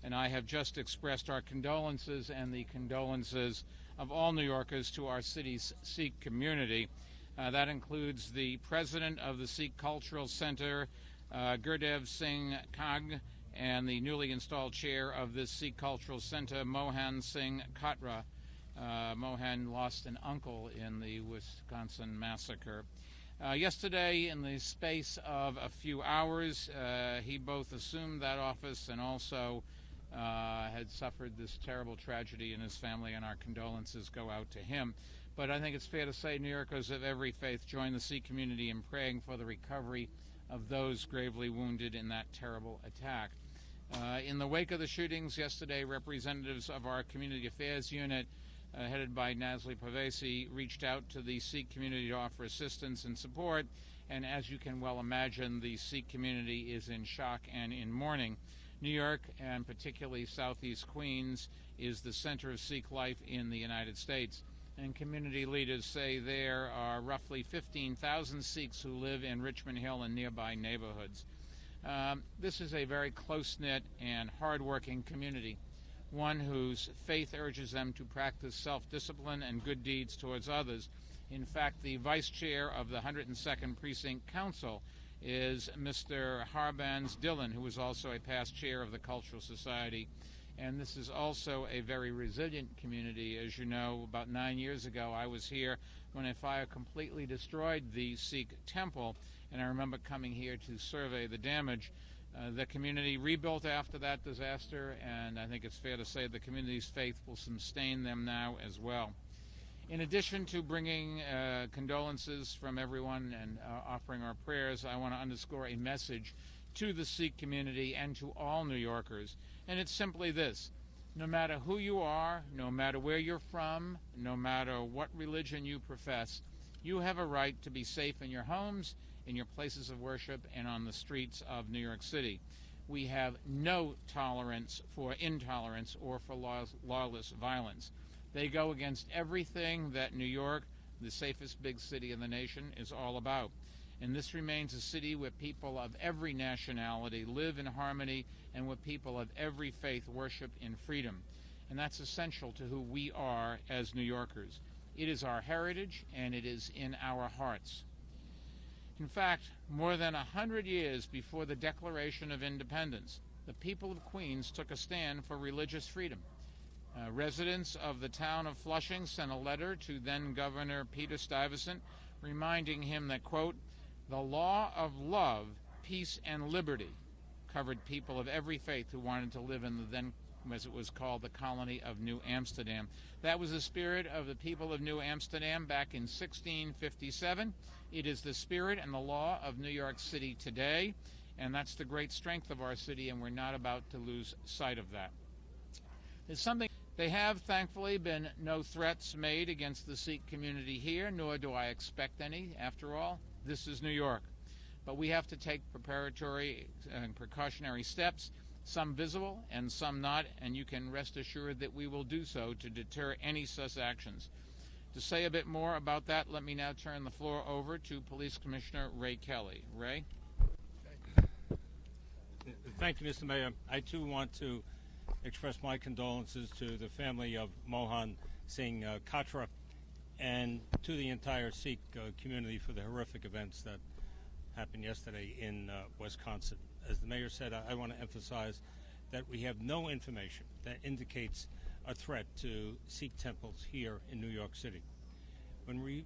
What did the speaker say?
and I have just expressed our condolences and the condolences of all New Yorkers to our city's Sikh community. That includes the president of the Sikh Cultural Center, Gurdev Singh Kag, and the newly installed chair of this Sikh Cultural Center, Mohan Singh Khatra. Mohan lost an uncle in the Wisconsin massacre. Yesterday, in the space of a few hours, he both assumed that office and also had suffered this terrible tragedy in his family, and our condolences go out to him. But I think it's fair to say New Yorkers of every faith join the Sikh community in praying for the recovery of those gravely wounded in that terrible attack. In the wake of the shootings yesterday, representatives of our Community Affairs Unit, headed by Nazli Pavesi, reached out to the Sikh community to offer assistance and support, and as you can well imagine, the Sikh community is in shock and in mourning. New York, and particularly Southeast Queens, is the center of Sikh life in the United States, and community leaders say there are roughly 15,000 Sikhs who live in Richmond Hill and nearby neighborhoods. This is a very close-knit and hard-working community, one whose faith urges them to practice self-discipline and good deeds towards others. In fact, the vice chair of the 102nd Precinct Council is Mr. Harbans Dillon, who is also a past chair of the Cultural Society. And this is also a very resilient community. As you know, about 9 years ago, I was here when a fire completely destroyed the Sikh temple, and I remember coming here to survey the damage. The community rebuilt after that disaster, and I think it's fair to say the community's faith will sustain them now as well. In addition to bringing condolences from everyone and offering our prayers, I want to underscore a message to the Sikh community and to all New Yorkers. And it's simply this: no matter who you are, no matter where you're from, no matter what religion you profess, you have a right to be safe in your homes, in your places of worship, and on the streets of New York City. We have no tolerance for intolerance or for lawless violence. They go against everything that New York, the safest big city in the nation, is all about. And this remains a city where people of every nationality live in harmony and where people of every faith worship in freedom. And that's essential to who we are as New Yorkers. It is our heritage, and it is in our hearts. In fact, more than 100 years before the Declaration of Independence, the people of Queens took a stand for religious freedom. Residents of the town of Flushing sent a letter to then-Governor Peter Stuyvesant reminding him that, quote, "The law of love, peace, and liberty" covered people of every faith who wanted to live in the then, as it was called, the colony of New Amsterdam. That was the spirit of the people of New Amsterdam back in 1657. It is the spirit and the law of New York City today, and that's the great strength of our city, and we're not about to lose sight of that. There have, thankfully, been no threats made against the Sikh community here, nor do I expect any. After all, this is New York. But we have to take preparatory and precautionary steps, some visible and some not, and you can rest assured that we will do so to deter any such actions. To say a bit more about that, let me now turn the floor over to Police Commissioner Ray Kelly. Ray? Thank you, Mr. Mayor. I, too, want to express my condolences to the family of Mohan Singh Khatra and to the entire Sikh community for the horrific events that happened yesterday in Wisconsin. As the mayor said, I want to emphasize that we have no information that indicates a threat to Sikh temples here in New York City. When we